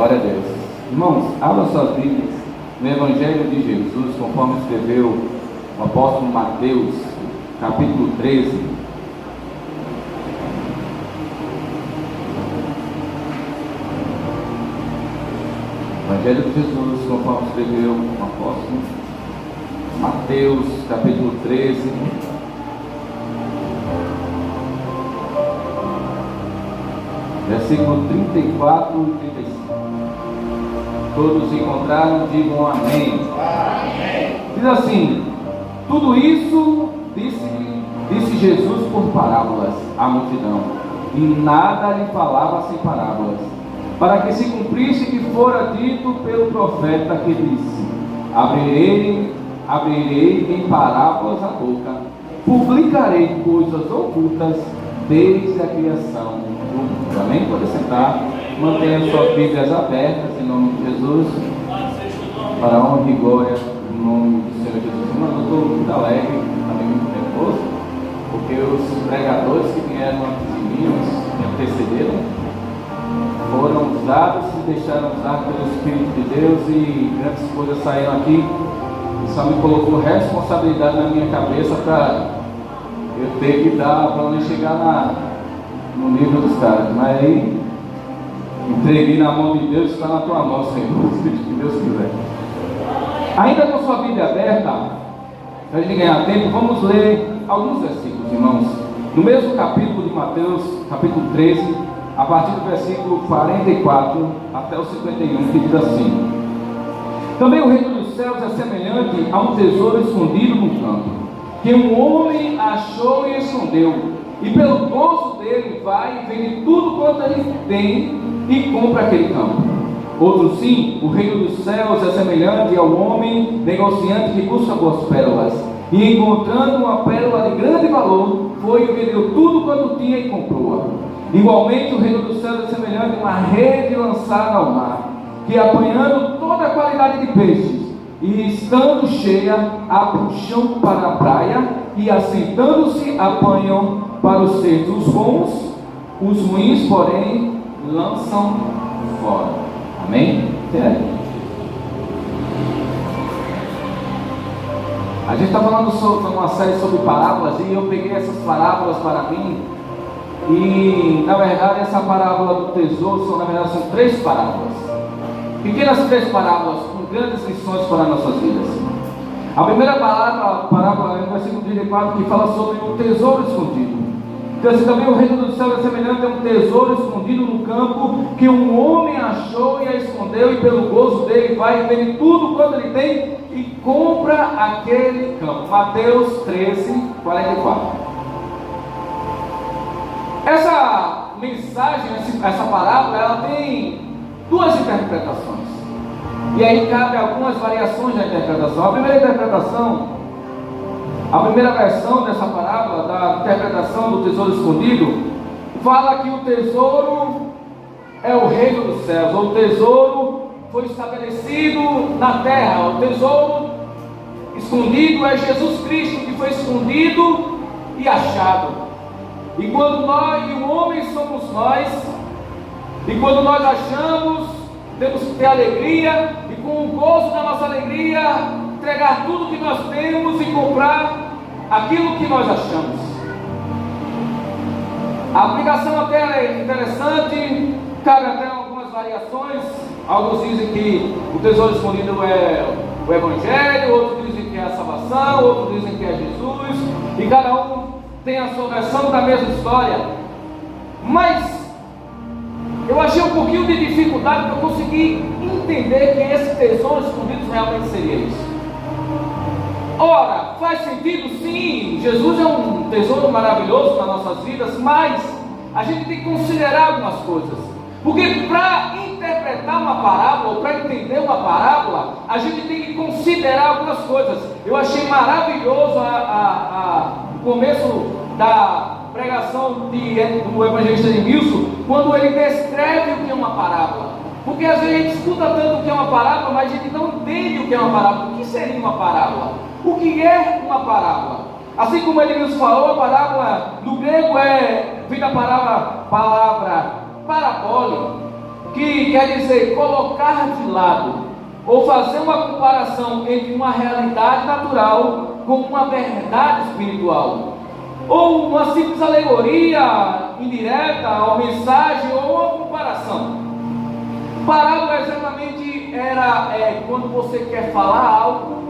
Glória a Deus. Irmãos, abra suas Bíblias no Evangelho de Jesus, conforme escreveu o apóstolo Mateus, capítulo 13. Evangelho de Jesus, conforme escreveu o apóstolo Mateus, capítulo 13. Versículo 34 e 35. Todos encontraram, digam amém. Amém. Diz assim: tudo isso disse Jesus por parábolas à multidão, e nada lhe falava sem parábolas, para que se cumprisse que fora dito pelo profeta que disse: abrirei em parábolas a boca, publicarei coisas ocultas desde a criação do mundo. Amém? Pode sentar, mantenha suas Bíblias abertas em nome de Jesus, para a honra e glória no nome do Senhor Jesus. Mano, eu estou muito alegre, também muito nervoso, porque os pregadores que vieram antes de mim, os que antecederam, foram usados e deixaram usar pelo Espírito de Deus, e grandes coisas saíram aqui, e só me colocou responsabilidade na minha cabeça para eu ter que dar, para não chegar no nível dos caras. Mas aí entreguei na mão de Deus, está na tua mão, Senhor, se Deus quiser. Ainda com sua Bíblia aberta, para a gente ganhar tempo, vamos ler alguns versículos, irmãos, no mesmo capítulo de Mateus, capítulo 13, a partir do versículo 44 até o 51, que diz assim: também o reino dos céus é semelhante a um tesouro escondido no campo, que um homem achou e escondeu, e pelo gozo dele vai e vende tudo quanto ele tem e compra aquele campo. Outro sim, o reino dos céus é semelhante ao homem negociante que busca boas pérolas, e encontrando uma pérola de grande valor, foi e vendeu tudo quanto tinha e comprou-a. Igualmente o reino dos céus é semelhante a uma rede lançada ao mar, que apanhando toda a qualidade de peixes, e estando cheia, a puxam para a praia, e assentando-se apanham para os cestos os bons, os ruins, porém, lançam fora. Amém? A gente está falando sobre uma série sobre parábolas, e eu peguei essas parábolas para mim, e na verdade essa parábola do tesouro são três parábolas, pequenas três parábolas com grandes lições para nossas vidas. A primeira parábola é no versículo 34, que fala sobre o tesouro escondido. Então assim, também o reino do céu é semelhante a um tesouro escondido no campo, que um homem achou e a escondeu, e pelo gozo dele vai e vende tudo quanto ele tem e compra aquele campo. Mateus 13, 44. Essa mensagem, essa parábola, ela tem duas interpretações, e aí cabe algumas variações na interpretação. A primeira interpretação, a primeira versão dessa parábola, da interpretação do tesouro escondido, fala que o tesouro é o reino dos céus, ou o tesouro foi estabelecido na terra. O tesouro escondido é Jesus Cristo, que foi escondido e achado. E quando nós, e o homem somos nós, e quando nós achamos, temos que ter alegria, e com o gozo da nossa alegria, entregar tudo que nós temos e comprar aquilo que nós achamos. A aplicação até é interessante, cabe até algumas variações. Alguns dizem que o tesouro escondido é o Evangelho, outros dizem que é a salvação, outros dizem que é Jesus, e cada um tem a sua versão da mesma história. Mas eu achei um pouquinho de dificuldade para conseguir entender que esse tesouro escondido realmente seria isso. Ora, faz sentido sim, Jesus é um tesouro maravilhoso nas nossas vidas, mas a gente tem que considerar algumas coisas, porque para interpretar uma parábola, ou para entender uma parábola, a gente tem que considerar algumas coisas. Eu achei maravilhoso o começo da pregação do evangelista Edmilson, quando ele descreve o que é uma parábola, porque às vezes a gente escuta tanto o que é uma parábola, mas a gente não entende o que é uma parábola. O que seria uma parábola? O que é uma parábola? Assim como ele nos falou, a parábola no grego vem da palavra parabole, que quer dizer colocar de lado, ou fazer uma comparação entre uma realidade natural com uma verdade espiritual, ou uma simples alegoria indireta, ou mensagem, ou uma comparação. Parábola exatamente quando você quer falar algo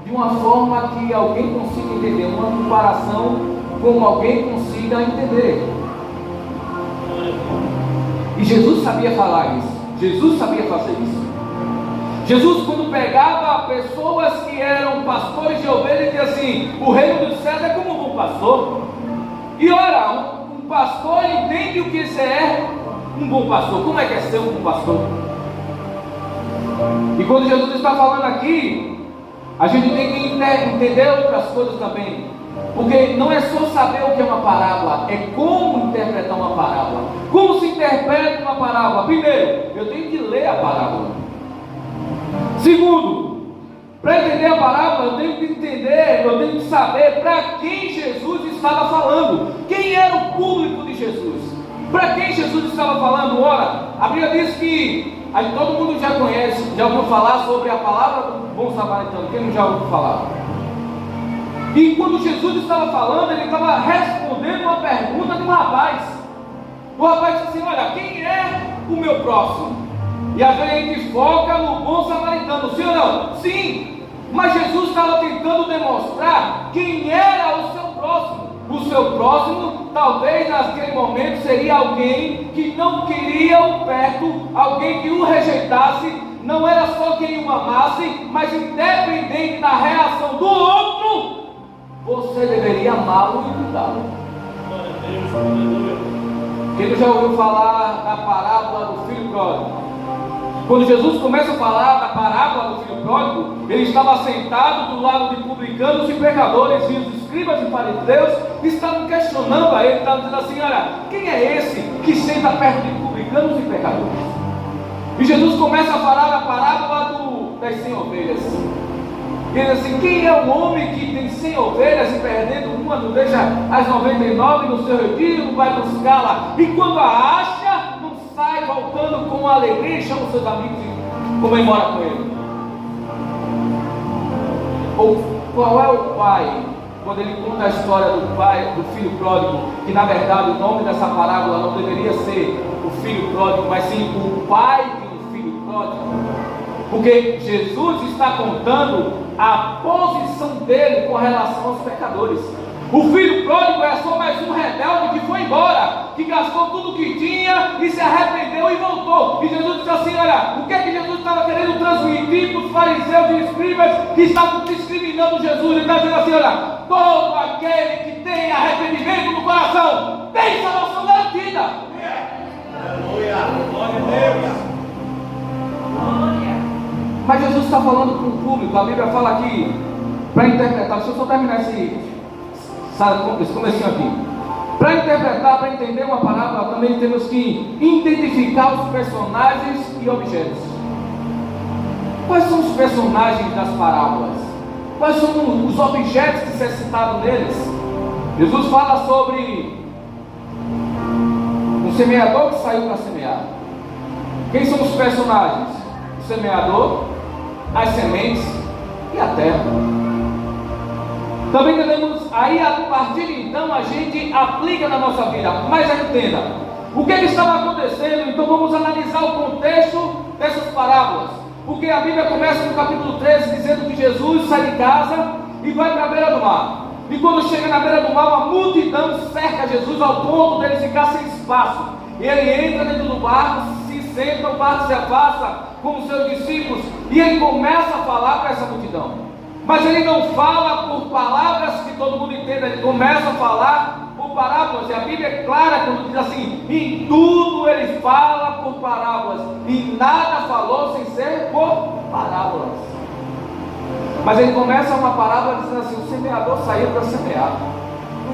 de uma forma que alguém consiga entender, uma comparação como alguém consiga entender. E Jesus sabia falar isso, Jesus sabia fazer isso. Jesus, quando pegava pessoas que eram pastores de ovelhas, dizia assim: o reino dos céus é como um bom pastor. E ora, um pastor entende o que é um bom pastor. Como é que é ser um bom pastor? E quando Jesus está falando aqui, a gente tem que entender outras coisas também. Porque não é só saber o que é uma parábola, é como interpretar uma parábola. Como se interpreta uma parábola? Primeiro, eu tenho que ler a parábola. Segundo, para entender a parábola, eu tenho que entender, eu tenho que saber para quem Jesus estava falando. Quem era o público de Jesus? Para quem Jesus estava falando? Ora, a Bíblia diz que todo mundo já conhece, já ouviu falar sobre a palavra do bom samaritano. Quem não já ouviu falar? E quando Jesus estava falando, ele estava respondendo uma pergunta de um rapaz. O rapaz disse assim: olha, quem é o meu próximo? E às vezes a gente foca no bom samaritano, sim ou não? Sim, mas Jesus estava tentando demonstrar quem era o seu próximo. O seu próximo, talvez naquele momento, seria alguém que não queria o perto, alguém que o rejeitasse. Não era só quem o amasse, mas independente da reação do outro, você deveria amá-lo e cuidá-lo. Quem já ouviu falar da parábola do filho pródigo? Quando Jesus começa a falar da parábola do filho pródigo, ele estava sentado do lado de publicanos e pecadores, e os escribas e fariseus estavam questionando a ele, estavam dizendo assim: olha, quem é esse que senta perto de publicanos e pecadores? E Jesus começa a falar da parábola das 100 ovelhas. Ele diz assim: quem é o homem que tem 100 ovelhas e perdendo uma, não deixa as 99 no seu retiro, não vai buscá-la, e quando a acha, não sai voltando com alegria e chama os seus amigos e comemora com ele? Ou qual é o pai, quando ele conta a história do pai, do filho pródigo, que na verdade o nome dessa parábola não deveria ser o filho pródigo, mas sim o pai do filho pródigo? Porque Jesus está contando a posição dele com relação aos pecadores. O filho pródigo é só mais um rebelde que foi embora, que gastou tudo que tinha e se arrependeu e voltou. E Jesus disse assim: olha, o que é que Jesus estava querendo transmitir para os fariseus e escribas que estavam discriminando Jesus? Ele está dizendo assim: olha, todo aquele que tem arrependimento no coração tem salvação garantida. Aleluia, glória a Deus. Mas Jesus está falando para o público. A Bíblia fala aqui, para interpretar, deixa eu só terminar esse comecinho aqui. Para interpretar, para entender uma parábola, também temos que identificar os personagens e objetos. Quais são os personagens das parábolas? Quais são os objetos que se citaram neles? Jesus fala sobre um semeador que saiu para semear. Quem são os personagens? O semeador, as sementes e a terra. Também devemos, aí a partir de então, a gente aplica na nossa vida. Mas entenda, o que estava acontecendo? Então vamos analisar o contexto dessas parábolas. Porque a Bíblia começa no capítulo 13 dizendo que Jesus sai de casa e vai para a beira do mar. E quando chega na beira do mar, uma multidão cerca Jesus ao ponto dele ficar sem espaço. E ele entra dentro do barco, se senta, o barco se afasta com os seus discípulos e ele começa a falar para essa multidão. Mas ele não fala por palavras que todo mundo entenda, ele começa a falar por parábolas. E a Bíblia é clara quando diz assim: em tudo ele fala por parábolas, e nada falou sem ser por parábolas. Mas ele começa uma parábola dizendo assim: o semeador saiu para semear.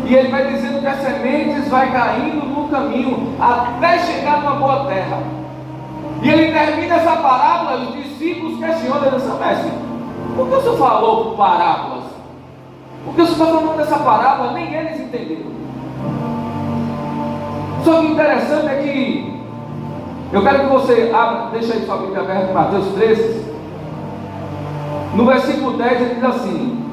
E ele vai dizendo que as sementes vai caindo no caminho até chegar numa boa terra. E ele termina essa parábola, os discípulos questionam, ele diz: mestre, por que o senhor falou por parábolas? Porque o senhor está falando dessa parábola, nem eles entenderam. Só que o interessante é que Eu quero que você abra, deixa aí sua Bíblia aberta, Mateus 13. No versículo 10 ele diz assim: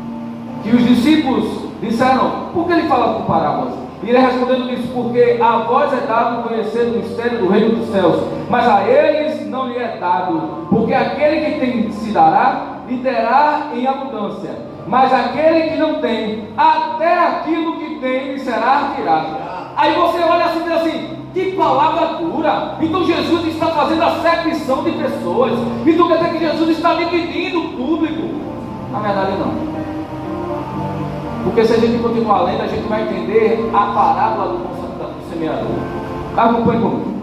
que os discípulos disseram, por que ele fala por parábolas? E ele respondendo disse, porque a vós é dado conhecer o mistério do reino dos céus, mas a eles não lhe é dado, porque aquele que tem se dará, lhe terá em abundância, mas aquele que não tem, até aquilo que tem lhe será tirado. Aí você olha assim e diz assim, que palavra dura. Então Jesus está fazendo acepção de pessoas, então quer dizer que Jesus está dividindo o público. Na verdade não, porque se a gente continuar lendo, a gente vai entender a parábola do semeador. Acompanhe comigo.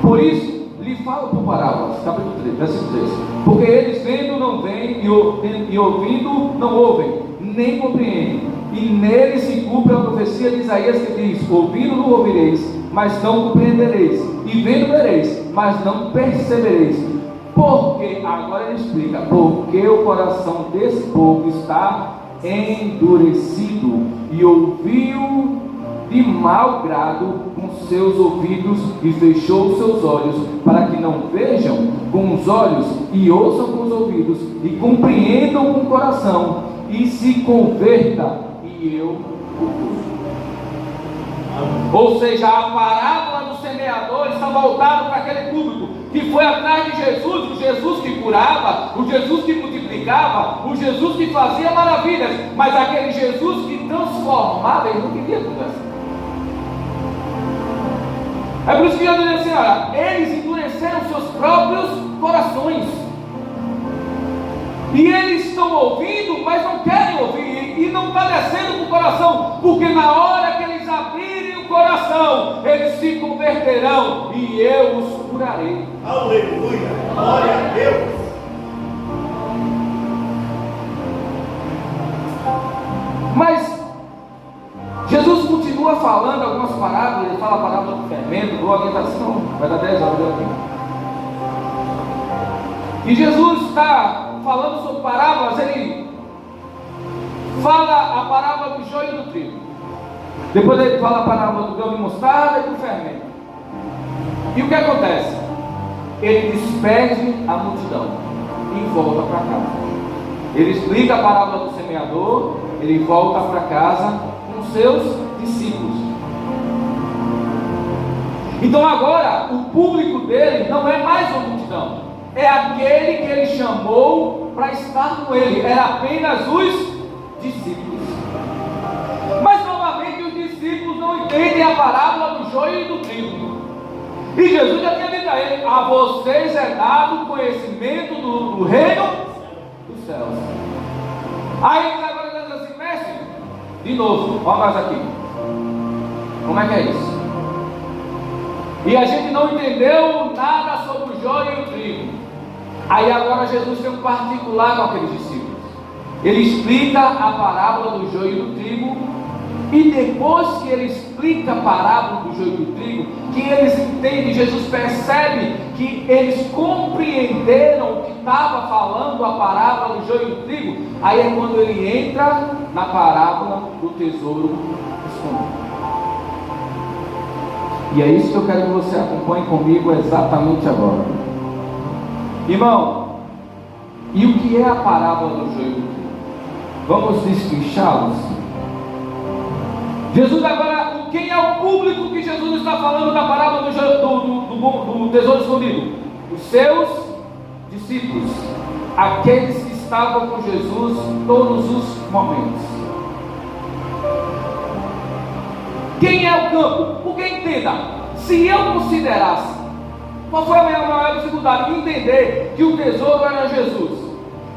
Por isso, lhe falo por parábolas, capítulo 3, versículo 3. Porque eles vendo não veem, e ouvindo não ouvem, nem compreendem. E nele se cumpre a profecia de Isaías que diz, ouvindo não ouvireis, mas não compreendereis, e vendo vereis, mas não percebereis. Porque, agora ele explica, porque o coração desse povo está endurecido, e ouviu de mau grado com seus ouvidos, e fechou os seus olhos, para que não vejam com os olhos, e ouçam com os ouvidos, e compreendam com o coração, e se converta, e eu o curo. Ou seja, a parábola do semeador está voltada para aquele público que foi atrás de Jesus, o Jesus que curava, o Jesus que multiplicava, o Jesus que fazia maravilhas, mas aquele Jesus que transformava, ele não queria conversar. É por isso que eu digo assim, olha, eles endureceram seus próprios corações, e eles estão ouvindo, mas não querem ouvir, e não está descendo para o coração, porque na hora que eles abrirem o coração, eles se converterão, e eu os curarei. Aleluia, glória a Deus. Mas Jesus continua falando algumas parábolas. Ele fala a parábola do fermento, ou alguém está assim, não, vai dar 10 horas aqui. E Jesus está falando sobre parábolas, ele fala a parábola do joio e do trigo. Depois ele fala a parábola do grão de mostarda e do fermento. E o que acontece? Ele despede a multidão e volta para casa. Ele explica a parábola do semeador, ele volta para casa com seus discípulos. Então agora o público dele não é mais uma multidão, é aquele que ele chamou para estar com ele, era apenas os discípulos. Mas novamente os discípulos não entendem a parábola do joio e do trigo. E Jesus já tinha dito a ele, a vocês é dado conhecimento do reino dos céus. Aí eles agora dizem assim, mestre, de novo, olha nós aqui, como é que é isso? E a gente não entendeu nada sobre o joio e o trigo. Aí agora Jesus tem um particular com aqueles discípulos. Ele explica a parábola do joio e do trigo, e depois que ele explica a parábola do joio e do trigo, que eles entendem, Jesus percebe que eles compreenderam o que estava falando a parábola do joio e do trigo. Aí é quando ele entra na parábola do tesouro escondido. E é isso que eu quero que você acompanhe comigo exatamente agora. Irmão, e o que é a parábola do joio e do trigo? Vamos destrinchá-los? Jesus agora, quem é o público que Jesus está falando da parábola do tesouro escondido? Os seus discípulos, aqueles que estavam com Jesus todos os momentos. Quem é o campo? Porque entenda, se eu considerasse, qual foi a minha maior dificuldade? Entender que o tesouro era Jesus.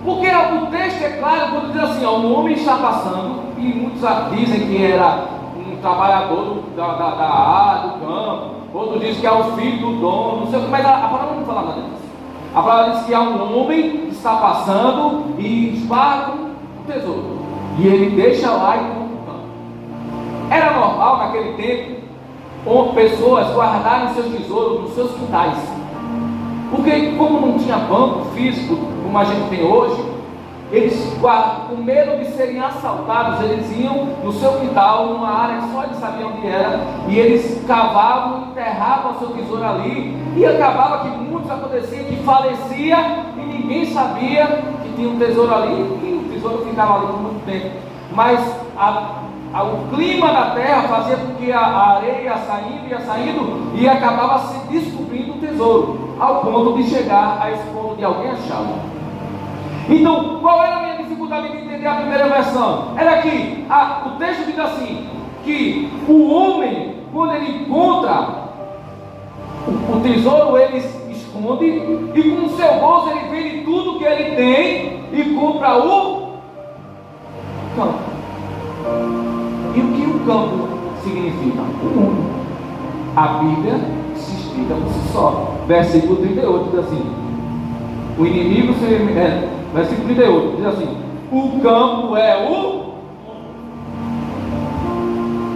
Porque o texto é claro quando diz assim, ó, um homem está passando, e muitos dizem que era um trabalhador da área, do campo, outros dizem que é o filho do dono, não sei o que, mas a palavra não fala nada disso. A palavra diz que há um homem que está passando e esbarra o tesouro, e ele deixa lá e compra o campo. Era normal naquele tempo pessoas guardarem seus tesouros nos seus quintais, porque como não tinha banco físico como a gente tem hoje, Eles, com medo de serem assaltados, eles iam no seu quintal, numa área que só eles sabiam onde era, e eles cavavam, enterravam o seu tesouro ali, e acabava que muitos acontecia que falecia e ninguém sabia que tinha um tesouro ali, e o tesouro ficava ali por muito tempo. Mas o clima da terra fazia com que a areia ia saindo e acabava se descobrindo o tesouro, ao ponto de chegar a esse ponto de alguém achá-lo. Então, qual era a minha dificuldade de entender a primeira versão? Era que o texto diz assim, que o homem, quando ele encontra o tesouro, ele esconde, e com o seu bolso ele vende tudo que ele tem e compra o campo. E o que o campo significa? O mundo. A Bíblia se explica por si só. Versículo 38 diz assim, o inimigo versículo 38 diz assim, o campo é o...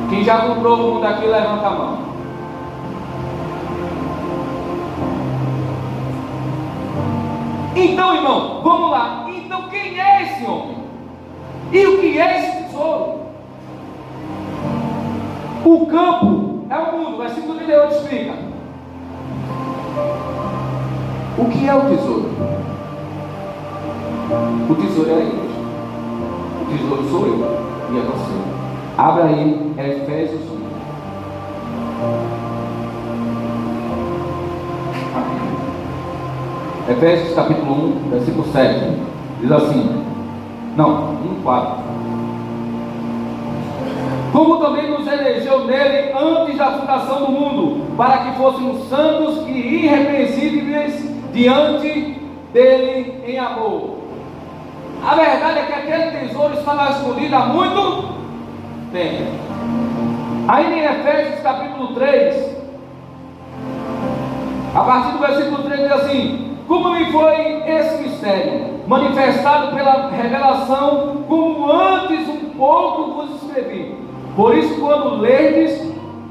Quem já comprou o mundo aqui, levanta a mão. Então, irmão, vamos lá. Então, quem é esse homem? E o que é esse tesouro? O campo é o mundo. Versículo 38 explica. O que é o tesouro? O tesouro é a igreja. O tesouro sou eu e é você. Abra aí, Efésios 1. Efésios capítulo 1, versículo 7. Diz assim. Não, 1:4. Como também nos elegeu nele antes da fundação do mundo, para que fôssemos santos e irrepreensíveis diante dele em amor. A verdade é que aquele tesouro estava escondido há muito tempo. Ainda em Efésios capítulo 3, a partir do versículo 3 diz assim: como me foi esse mistério, manifestado pela revelação, como antes um pouco vos escrevi. Por isso, quando lerdes,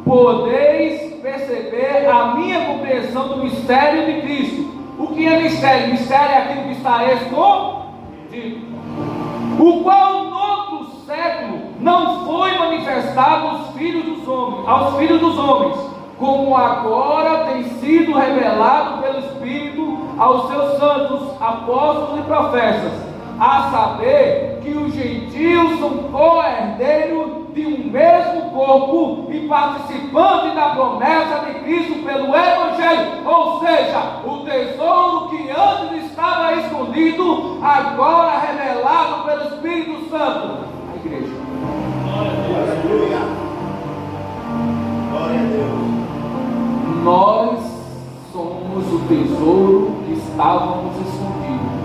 podeis perceber a minha compreensão do mistério de Cristo. O que é mistério? Mistério é aquilo que está escondido, o qual no outro século não foi manifestado aos filhos dos homens, como agora tem sido revelado pelo Espírito aos seus santos, apóstolos e profetas, a saber que os gentios são co-herdeiros de um mesmo corpo e participantes da promessa de Cristo pelo Evangelho. Ou seja, o tesouro que antes estava escondido, agora revelado pelo Espírito Santo. A igreja. Aleluia. Glória a Deus. Nós somos o tesouro que estávamos escondidos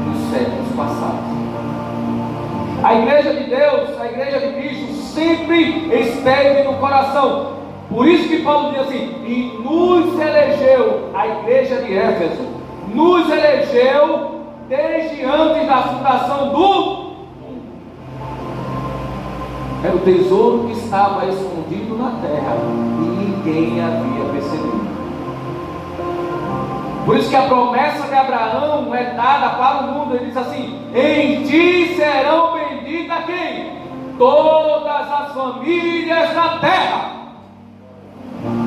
nos séculos passados. A igreja de Deus, a igreja de Cristo, sempre esteve no coração. Por isso que Paulo diz assim: e nos elegeu, a igreja de Éfeso, nos elegeu desde antes da fundação do mundo. Era o tesouro que estava escondido na terra e ninguém havia percebido. Por isso que a promessa de Abraão é dada para o mundo. Ele diz assim: em ti serão benditas quem? Todas as famílias da terra.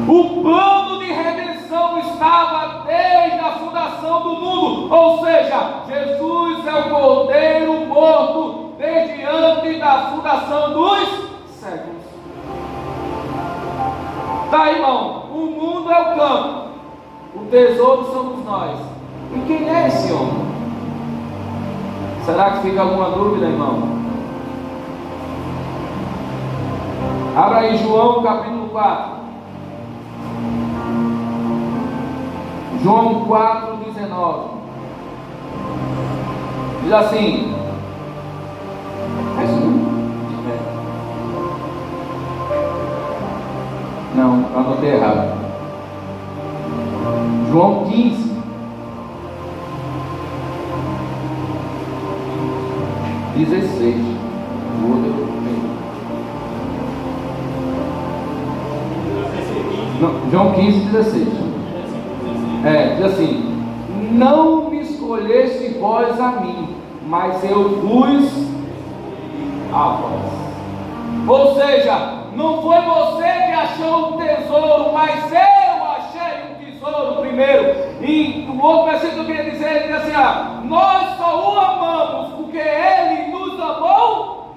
O plano de redenção estava desde a fundação do mundo. Ou seja, Jesus é o Cordeiro morto desde antes da fundação dos séculos. Tá, irmão? O mundo é o campo, o tesouro somos nós. E quem é esse homem? Será que fica alguma dúvida, irmão? Abra aí João capítulo 4. João 4:19. Diz assim. Não, eu anotei errado. João 15. Não, João 15:16. Diz assim: não me escolheste vós a mim, mas eu vos a vós. Ou seja, não foi você que achou um tesouro, mas eu achei um tesouro primeiro. E o outro versículo que eu queria dizer, ele diz assim: nós só o amamos porque ele nos amou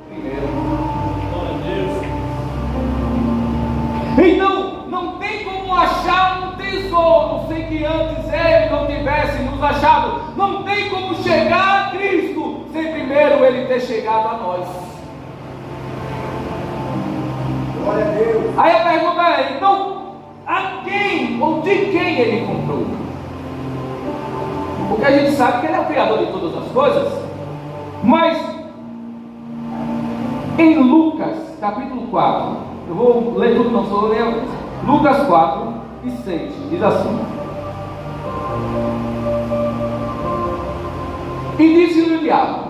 primeiro. Então, não tem como achar um tesouro sem que antes ele não tivesse nos achado. Não tem como chegar a Cristo sem primeiro ele ter chegado a nós. Glória a Deus. Aí a pergunta é: então, a quem ou de quem ele comprou? Porque a gente sabe que ele é o Criador de todas as coisas. Mas em Lucas capítulo 4, eu vou ler tudo, não sou ler. Lucas 4 e 6 diz assim: e disse-lhe o diabo: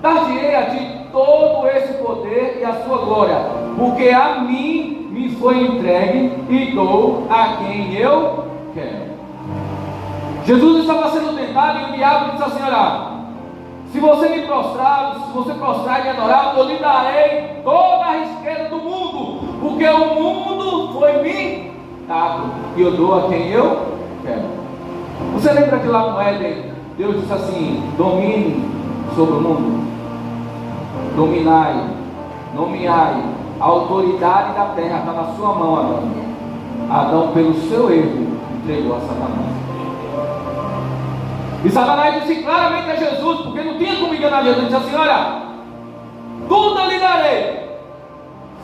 dar-te-ei a ti todo esse poder e a sua glória, porque a mim me foi entregue e dou a quem eu quero. Jesus estava sendo tentado e o diabo disse assim: olha, se você me prostrar, se você prostrar e me adorar, eu lhe darei toda a riqueza do mundo, porque o mundo foi me dado e eu dou a quem eu quero. Você lembra que lá no Éden Deus disse assim: domine sobre o mundo, dominai, nomeai, a autoridade da terra está na sua mão, Adão. Adão, pelo seu erro, entregou a Satanás. E Satanás disse claramente a Jesus, porque não tinha como enganar Jesus, disse assim: olha, tudo eu lhe darei,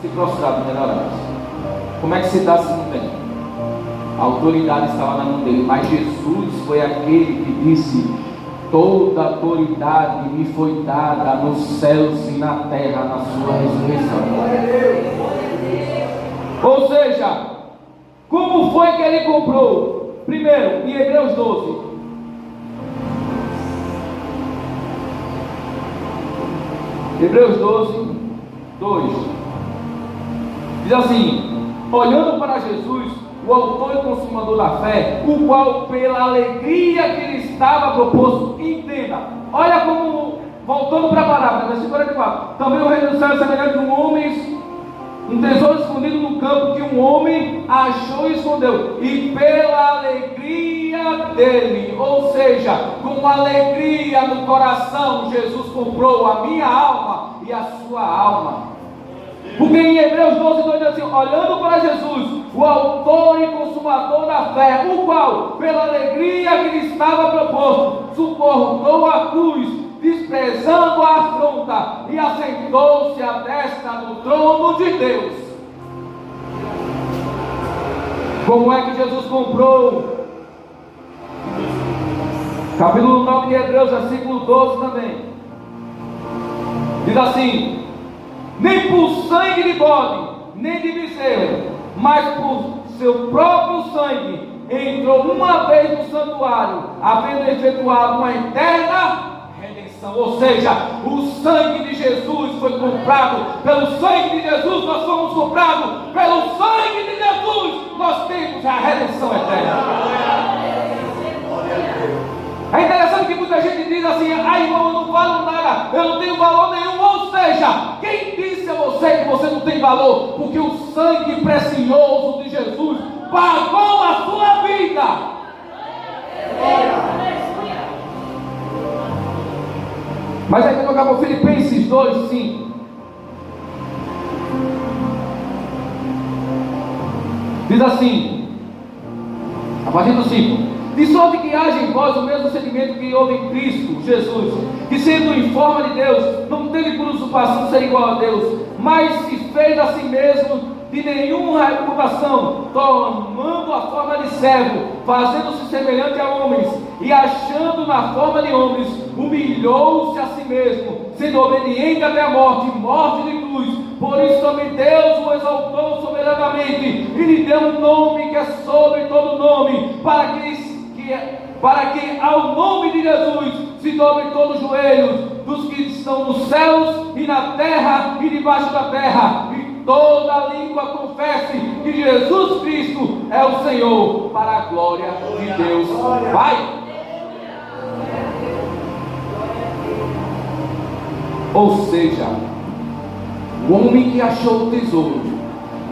se prostrado me adorarás. Como é que se dá se não tem? A autoridade estava na mão dele, mas Jesus foi aquele que disse: toda autoridade me foi dada nos céus e na terra, na sua ressurreição. Ou seja, como foi que ele comprou? Primeiro, em Hebreus 12. Hebreus 12, 2. Diz assim: olhando para Jesus, o autor e consumador da fé, o qual pela alegria que lhe estava proposto, entenda, olha como, voltando para a parábola, versículo 44, também o reino do céu é semelhante a um tesouro escondido no campo, que um homem achou e escondeu, e pela alegria dele, ou seja, com alegria no coração, Jesus comprou a minha alma e a sua alma. Porque em Hebreus 12, 2 diz assim: olhando para Jesus, o autor e consumador da fé, o qual, pela alegria que lhe estava proposto, suportou a cruz, desprezando a afronta, e assentou-se à destra do trono de Deus. Como é que Jesus comprou? Capítulo 9 de Hebreus, versículo 12 também. Diz assim: nem por sangue de bode, nem de bezerro, mas por seu próprio sangue, entrou uma vez no santuário, havendo efetuado uma eterna redenção. Ou seja, o sangue de Jesus foi comprado. Pelo sangue de Jesus nós fomos comprados. Pelo sangue de Jesus nós temos a redenção eterna. É interessante que muita gente diz assim: ah, irmão, eu não valo nada, eu não tenho valor nenhum. Ou seja, quem disse a você que você não tem valor? Porque o sangue precioso de Jesus pagou a sua vida. Mas aí quando eu acabo Filipenses 2, 5, diz assim, a partir do 5: de sorte que haja em vós o mesmo sentimento que houve em Cristo Jesus, que sendo em forma de Deus, não teve por usurpação ser igual a Deus, mas se fez a si mesmo de nenhuma reputação, tomando a forma de servo, fazendo-se semelhante a homens, e achando na forma de homens, humilhou-se a si mesmo, sendo obediente até a morte, morte de cruz. Por isso também Deus o exaltou soberanamente, e lhe deu um nome que é sobre todo nome, para que ao nome de Jesus se dobre todos os joelhos dos que estão nos céus e na terra e debaixo da terra, e toda língua confesse que Jesus Cristo é o Senhor, para a glória de Deus Pai. Ou seja, o homem que achou o tesouro,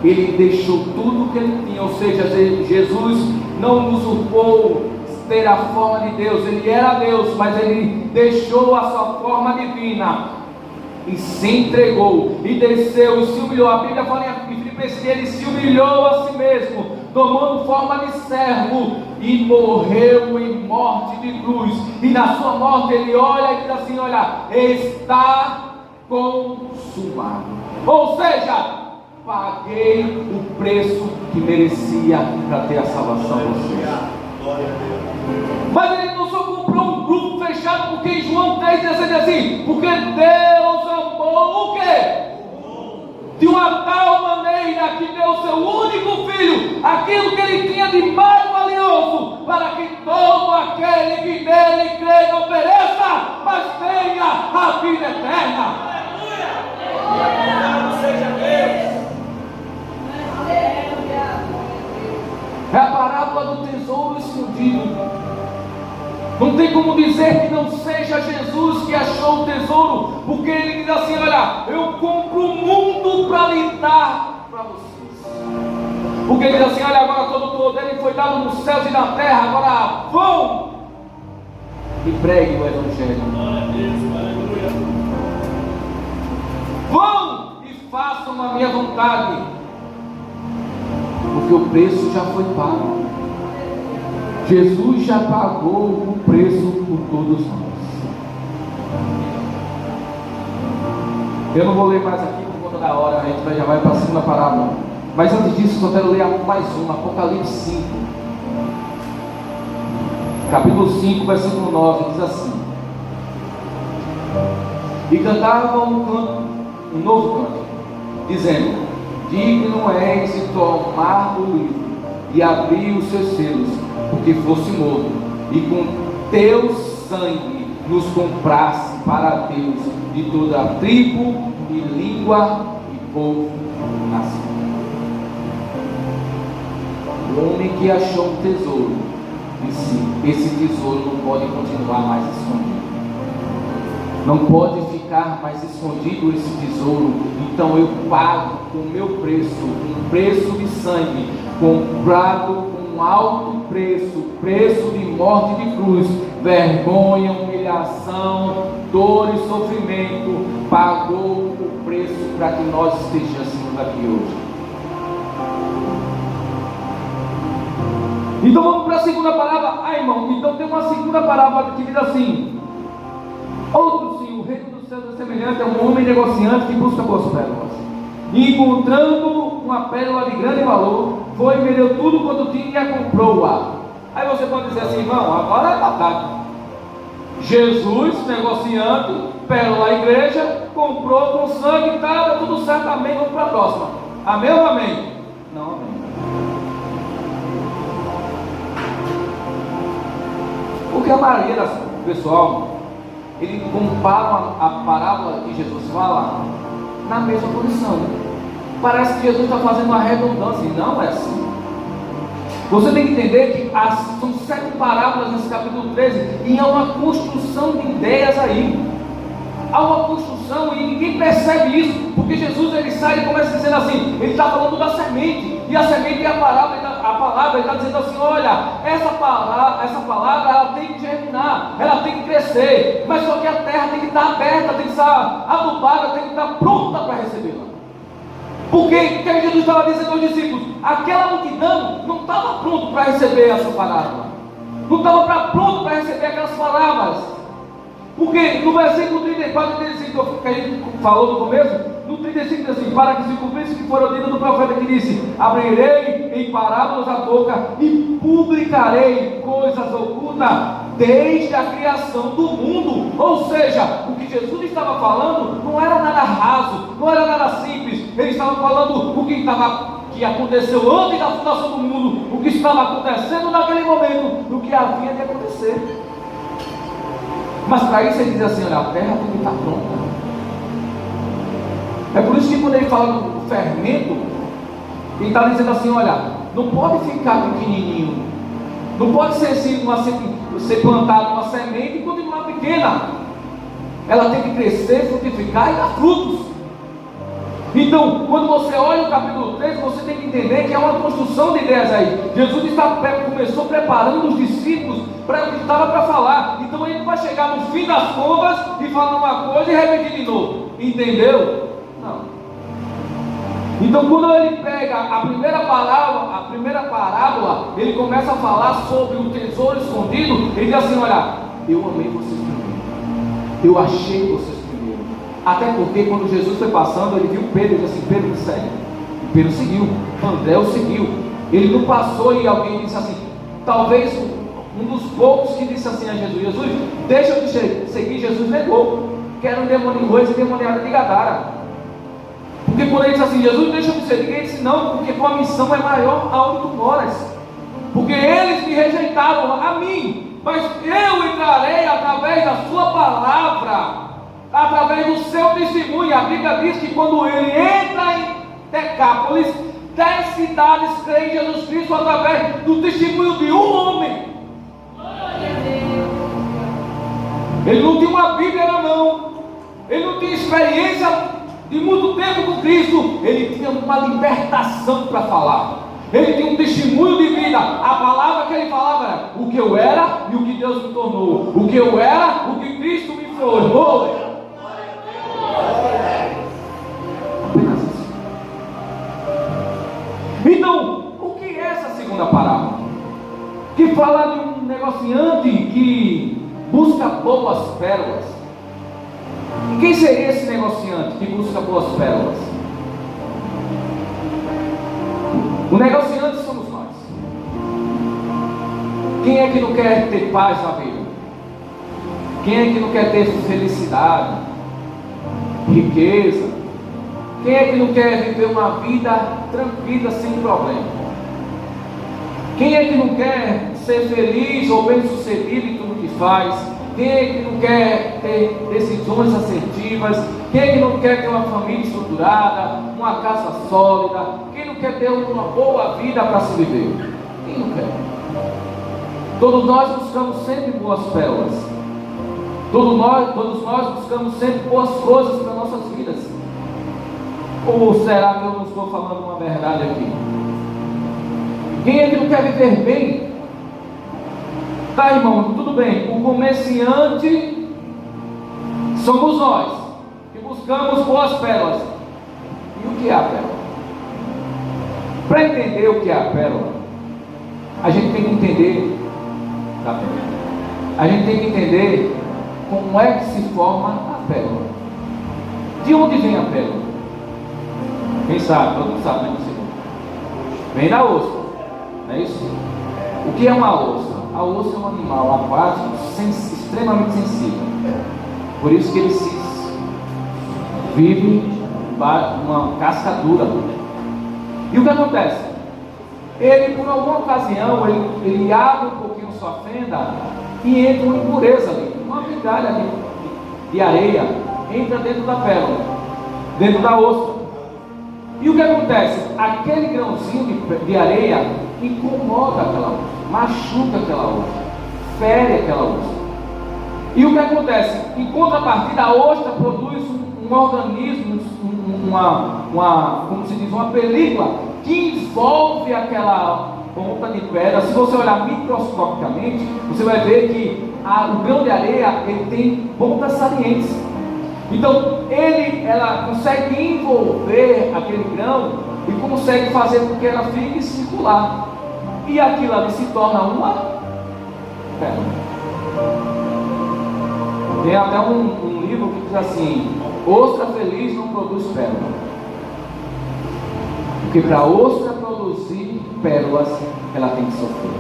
ele deixou tudo que ele tinha. Ou seja, Jesus não usurpou ter a forma de Deus. Ele era Deus, mas ele deixou a sua forma divina e se entregou e desceu e se humilhou. A Bíblia fala em Filipenses que ele se humilhou a si mesmo, tomando forma de servo e morreu em morte de cruz. E na sua morte ele olha e diz assim: olha, está consumado. Ou seja, paguei o preço que merecia para ter a salvação de vocês. Mas ele não só comprou um grupo fechado, porque em João 3,16 diz assim: porque Deus amou o quê? De uma tal maneira que deu o seu único filho, aquilo que ele tinha de mais valioso, para que todo aquele que nele crê não pereça, mas tenha a vida eterna. Aleluia! Seja Deus. É a parábola do tesouro escondido. Não tem como dizer que não seja Jesus que achou o tesouro, porque ele diz assim: olha, eu compro o mundo para lhe dar para vocês. Porque ele diz assim: olha, agora todo o poder foi dado nos céus e na terra, agora vão e preguem o Evangelho. Vão e façam a minha vontade, porque o preço já foi pago. Jesus já pagou o preço por todos nós. Eu não vou ler mais aqui por conta da hora, a gente já vai para a segunda parábola. Mas antes disso, só quero ler mais uma, Apocalipse 5. Capítulo 5, versículo 9, diz assim: e cantavam um novo canto, dizendo: digno és de tomar o livro e abrir os seus selos, porque fosse morto, e com teu sangue nos comprasse para Deus de toda a tribo e língua e povo e nação. O homem que achou um tesouro disse: esse tesouro não pode continuar mais escondido, não pode ficar mais escondido esse tesouro. Então eu pago com o meu preço, um preço de sangue, comprado com um alto preço, preço de morte de cruz, vergonha, humilhação, dor e sofrimento. Pagou o preço para que nós estejamos aqui hoje. Então vamos para a segunda parábola. Irmão, então tem uma segunda parábola que diz assim: outro sim, o reino dos céus é semelhante a um homem negociante que busca boas pérolas. E encontrando uma pérola de grande valor, foi e vendeu tudo quanto tinha e a comprou-a. Aí você pode dizer assim: irmão, agora é batata. Jesus, negociante, pérola à igreja, comprou com sangue, estava tudo certo, amém, vamos para a próxima. Amém ou amém? Não, amém. Porque a maioria do pessoal, ele compara a parábola que Jesus fala na mesma condição. Parece que Jesus está fazendo uma redundância, e não é assim. Você tem que entender que são 7 parábolas nesse capítulo 13, e há uma construção de ideias aí. Há uma construção e ninguém percebe isso, porque Jesus ele sai e começa dizendo assim, ele está falando da semente, e a semente é a palavra, ele está dizendo assim: olha, essa palavra ela tem que germinar, ela tem que crescer, mas só que a terra tem que estar aberta, tem que estar adubada, tem que estar pronta para recebê-la. Porque o que Jesus estava dizendo aos discípulos? Aquela multidão não estava pronto para receber essa palavra, não estava pronto para receber aquelas palavras. Porque no versículo 34 e 35 que a gente falou no começo, no 35 diz assim: para que se cumprisse o que foi dito do profeta que disse: abrirei em parábolas a boca e publicarei coisas ocultas desde a criação do mundo. Ou seja, o que Jesus estava falando não era nada raso, não era nada simples. Ele estava falando o que aconteceu antes da fundação do mundo, o que estava acontecendo naquele momento, o que havia de acontecer. Mas para isso ele diz assim: olha, a terra tem que estar pronta. É por isso que quando ele fala do fermento, ele está dizendo assim: olha, não pode ficar pequenininho, não pode ser assim, ser plantado uma semente e continuar pequena. ela tem que crescer, frutificar e dar frutos. Então, quando você olha o capítulo 3, você tem que entender que é uma construção de ideias aí. Jesus começou preparando os discípulos para o que estava para falar. Então ele vai chegar no fim das contas e falar uma coisa e repetir de novo. Entendeu? Não. Então quando ele pega a primeira parábola, ele começa a falar sobre o tesouro escondido. Ele diz assim: olha, eu amei vocês primeiro, eu achei vocês primeiro. Até porque quando Jesus foi passando, ele viu Pedro e disse assim: Pedro, me segue. E Pedro seguiu, André o seguiu. Ele não passou e alguém disse assim, talvez um dos poucos que disse assim a Jesus: Jesus, deixa eu te seguir. Jesus negou, que era um demônio e demoniado de Gadara. Porque quando ele disse assim: Jesus, deixa eu te seguir, ele disse: não, porque tua missão é maior aonde tu moras. Porque eles me rejeitaram a mim, mas eu entrarei através da sua palavra, através do seu testemunho. A Bíblia diz que quando ele entra em Decápolis, 10 cidades creem em Jesus Cristo através do testemunho de um homem. Ele não tinha uma Bíblia na mão, ele não tinha experiência de muito tempo com Cristo, ele tinha uma libertação para falar, ele tinha um testemunho de vida. A palavra que ele falava era o que eu era e o que Deus me tornou, o que eu era, o que Cristo me formou. Apenas isso. Então, o que é essa segunda parábola? Que fala de um negociante que busca boas pérolas. E quem seria esse negociante que busca boas pérolas? O negociante somos nós. Quem é que não quer ter paz na vida? Quem é que não quer ter felicidade, riqueza? Quem é que não quer viver uma vida tranquila, sem problema? Quem é que não quer ser feliz ou bem sucedido em tudo que faz? Quem é que não quer ter decisões assertivas? Quem é que não quer ter uma família estruturada, uma casa sólida? Quem não quer ter uma boa vida para se viver? Quem não quer? Todos nós buscamos sempre boas pérolas. Todos nós buscamos sempre boas coisas para nossas vidas. Ou será que eu não estou falando uma verdade aqui? Quem é que não quer viver bem? Tá, irmão, tudo bem. O comerciante somos nós, que buscamos boas pérolas. E o que é a pérola? Para entender o que é a pérola, a gente tem que entender da pérola. A gente tem que entender como é que se forma a pérola. De onde vem a pérola? Quem sabe? Todo mundo sabe, né? Vem da ostra, não é isso? O que é uma ostra? A ostra é um animal aquático extremamente sensível. Por isso que ele vive uma casca dura. E o que acontece? Ele, por alguma ocasião, ele abre um pouquinho sua fenda e entra uma impureza ali, uma migalha de areia, entra dentro da pérola, dentro da ostra. E o que acontece? Aquele grãozinho de areia incomoda aquela ostra, machuca aquela ostra, fere aquela ostra. E o que acontece? Em contrapartida, a ostra produz um organismo, como se diz, uma película que envolve aquela ponta de pedra. Se você olhar microscopicamente, você vai ver que o grão de areia ele tem pontas salientes. Então ela consegue envolver aquele grão e consegue fazer com que ela fique circular. E aquilo ali se torna uma pérola. Tem até um livro que diz assim: ostra feliz não produz pérola. Porque para a ostra produzir pérolas, ela tem que sofrer.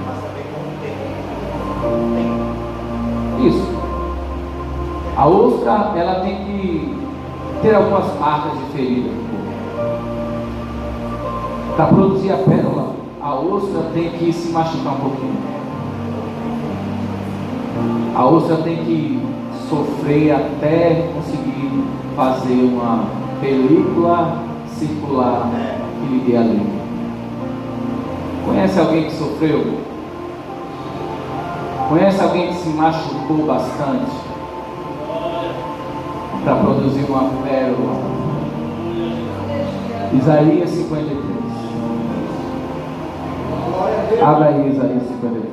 Isso. A ostra, ela tem que ter algumas marcas de ferida. Para produzir a pérola, a ostra tem que se machucar um pouquinho. A ostra tem que sofrer até conseguir fazer uma película circular que lhe dê alívio. Conhece alguém que sofreu? Conhece alguém que se machucou bastante? para produzir uma pérola. Isaías 53. Abra aí Isaías 53.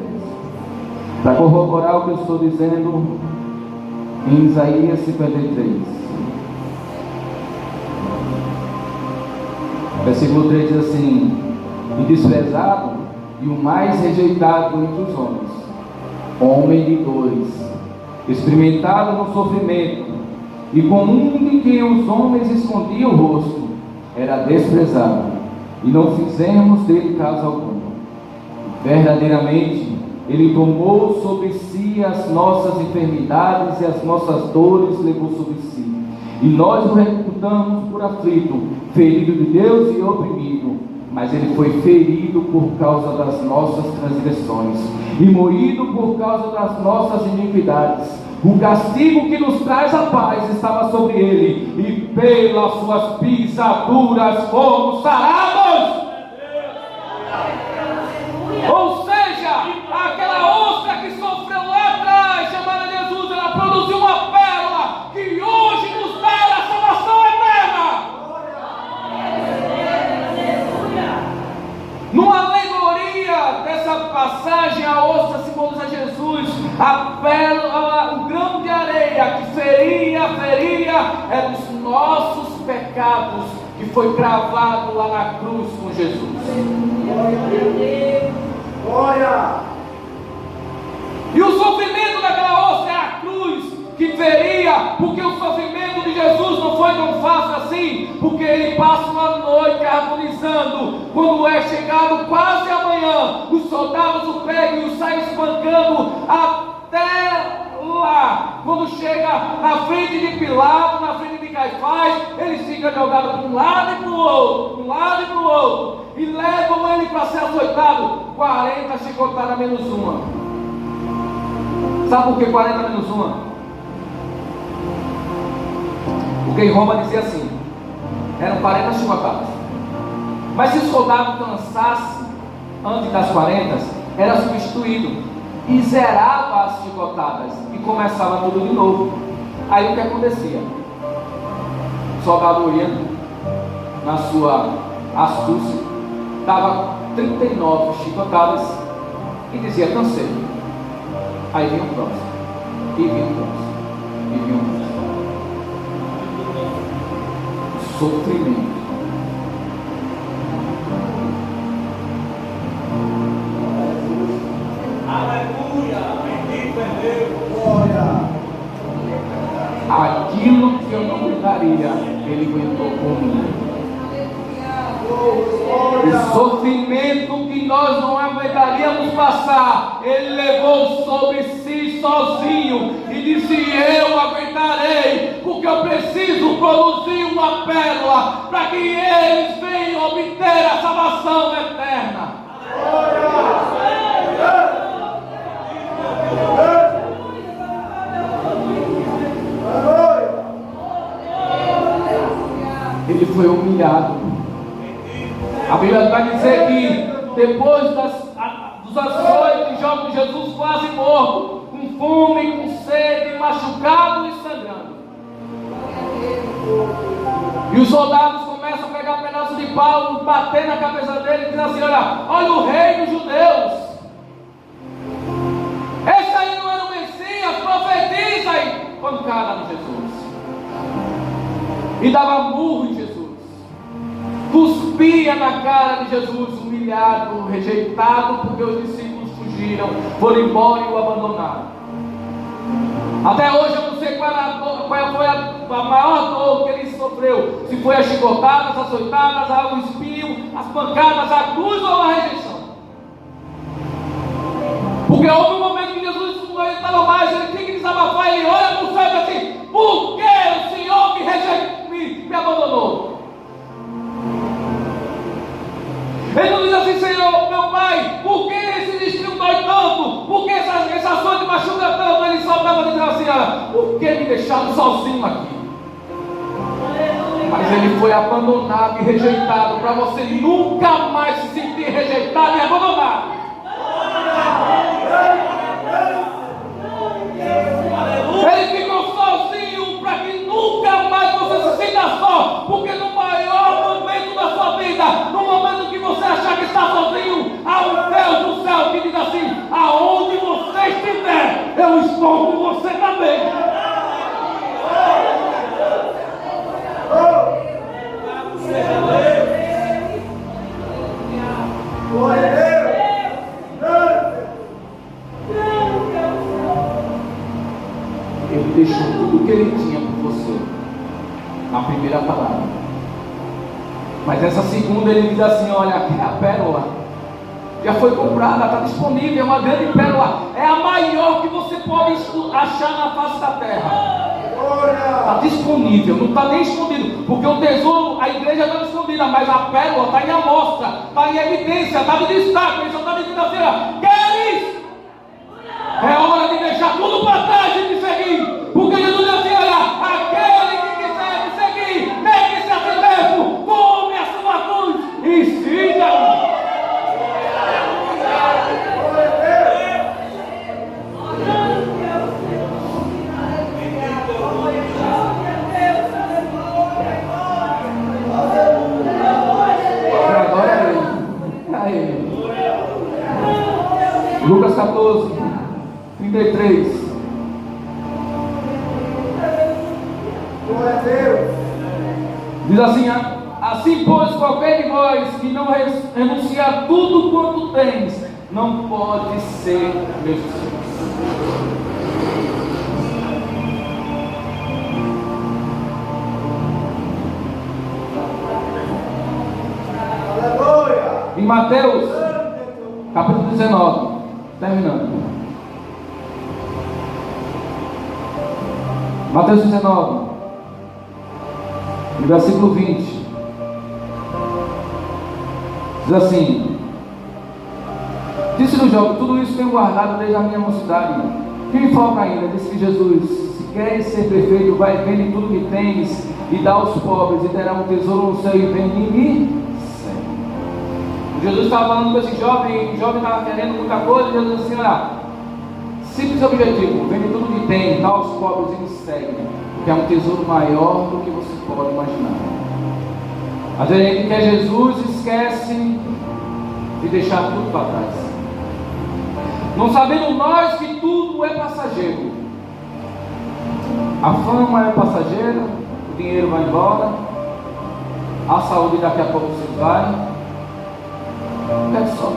Para corroborar o que eu estou dizendo em Isaías 53. Versículo 3 diz assim: e desprezado e o mais rejeitado entre os homens, homem de dores, experimentado no sofrimento, e comum de quem os homens escondiam o rosto, era desprezado, e não fizemos dele caso algum. Verdadeiramente, ele tomou sobre si as nossas enfermidades e as nossas dores levou sobre si. E nós o reputamos por aflito, ferido de Deus e oprimido. Mas ele foi ferido por causa das nossas transgressões e moído por causa das nossas iniquidades. O castigo que nos traz a paz estava sobre ele, e pelas suas pisaduras fomos sarados. Ou seja, aquela ostra que sofreu lá atrás, chamada Jesus, ela produziu uma pérola que hoje nos dá a salvação eterna. Numa alegoria dessa passagem, a ostra simboliza Jesus, a pérola, o grão de areia que feria é dos nossos pecados, que foi cravado lá na cruz com Jesus. Glória! E o sofrimento daquela ostra é a cruz que feria, porque o sofrimento de Jesus não foi tão fácil assim, porque ele passa uma noite agonizando. Quando é chegado quase amanhã, os soldados o pegam e o saem espancando até lá. Quando chega na frente de Pilato, na frente de Caifás, ele fica jogado para um lado e para o outro, para um lado e para o outro, e levam ele para ser açoitado. 40 chicotadas menos uma. Sabe por que 40 menos uma? Porque em Roma dizia assim: eram 40 chicotadas. Mas se o soldado cansasse antes das 40, era substituído e zerava as chicotadas e começava tudo de novo. Aí o que acontecia? O soldado ia na sua astúcia, dava 39 chicotadas e dizia: cansei. Aí vinha o próximo, e vinha o próximo, e vinha o próximo. Sofrimento. Aleluia! Bendito é Deus! Glória! Aquilo que eu não aguentaria, ele aguentou comigo. O sofrimento que nós não aguentaríamos passar, ele levou sobre si sozinho e disse: eu aguentarei, porque eu preciso produzir uma pérola para que eles venham obter a salvação eterna. Ele foi humilhado. A Bíblia vai dizer que depois dos açoites de Jó, Jesus quase morto, com fome, com sede, machucado e sangrando. E os soldados começam a pegar um pedaço de pau, bater na cabeça dele e dizer assim: olha o rei dos judeus. Esse aí não era o Messias, profetiza aí. Pancada no Jesus. E dava murro em Jesus. Cuspia na cara de Jesus, humilhado, rejeitado, porque os discípulos fugiram, foram embora e o abandonaram. Até hoje eu não sei qual foi a maior dor que ele sofreu, se foi as chicotadas, as açoitadas, o espinho, as pancadas, a cruz ou a rejeição. Porque houve um momento que Jesus não estava mais, ele tinha que desabafar, ele olha para o céu e diz assim: por que o Senhor me abandonou? Ele não diz assim: Senhor, meu Pai, por que esse espinho dói tanto? Por que essa açoite machuca tanto? Ele só estava dizendo assim: por que me deixaram sozinho aqui? Mas ele foi abandonado e rejeitado, para você nunca mais se sentir rejeitado e abandonado. Ele ficou sozinho para que nunca Glória a Deus. Ele deixou tudo o que ele tinha por você, na primeira palavra. Mas essa segunda ele diz assim: olha, aqui é a pérola, já foi comprada, está disponível, é uma grande pérola, é a maior que você pode achar na face da terra. Está disponível, não está nem escondido, porque o tesouro, a igreja está escondida, mas a pérola está em amostra, está em evidência, está de destaque. Ele só está dizendo assim: queres? É hora de deixar tudo para trás e me seguir, porque Jesus diz assim: olha, aquele que quiser me seguir, negue-se a si mesmo, tome a sua cruz e siga-me. Lucas 14, 33. Glória a Deus. Diz assim: assim pois, qualquer de vós que não renuncia a tudo quanto tens, não pode ser meu discípulo. Aleluia. Em Mateus, capítulo 19, terminando. Mateus 19, versículo 20. Diz assim: disse-lhe o jovem: tudo isso tenho guardado desde a minha mocidade. Que me falta ainda? Disse Jesus: se queres ser perfeito, vai, vende tudo que tens e dá aos pobres, e terá um tesouro no céu, e vem e me segue. Jesus estava falando com esse jovem, o jovem estava querendo muita coisa. Jesus disse assim: olha, simples objetivo, vende tudo que tem, dá aos pobres e me segue, porque é um tesouro maior do que você pode imaginar. Às vezes a gente quer Jesus e esquece de deixar tudo para trás, não sabendo nós que tudo é passageiro. A fama é passageira, o dinheiro vai embora, a saúde daqui a pouco se vai. É só.